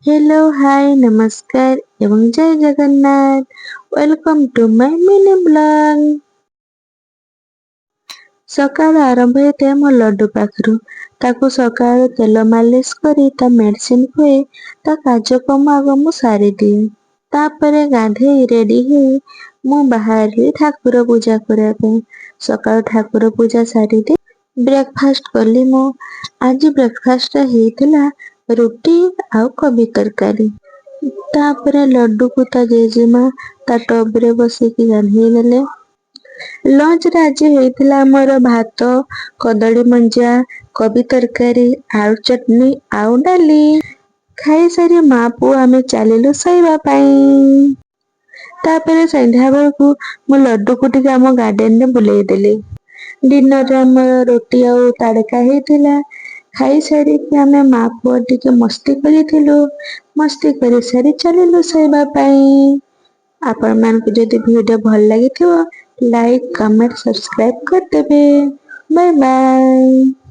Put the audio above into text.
Hello hi नमस्कार एवं जय Jagannath. Welcome to my mini blog. सकाळ आरंभ होते मो लड्डू पाखरु। ताकू सकाळ तेल मालिश करी ता मेडिसिन खुए ता कार्यक्रम आग मु सारी दिए। तापरे गाधे रेडी हो मु बाहरी ठाकुर पूजा करने पे। सकाळ ठाकुर पूजा सारी दे ब्रेकफास्ट कली मु। आज ब्रेकफास्ट हेइथिला रुटी आउ कोबी तरकारी। तापरे लड्डू को ता जेजेमा ता टब रे बसिकी गाधेई देले। लंच रे आज हेइथिला हमर भात, कदली मंजा, कोबी तरकारी, आलू चटनी आउ डाली। खाई सारी मा पुआ आमे चलिलु शोइबा पई। तापरे संध्या बेलकु मु लड्डू को टिके आम गार्डन रे बुलेई देली। डिनर रे हमर रोटी आउ तड़का हेइथिला। खाई सारी कि आमे मा पुआ टिके मस्ती करिथिलु। मस्ती करी सारी चलिलु शोइबा पई। आपण मानकु जदि वीडियो भल लागिथिबो लाइक कमेंट सब्सक्राइब कर देबे। Bye bye.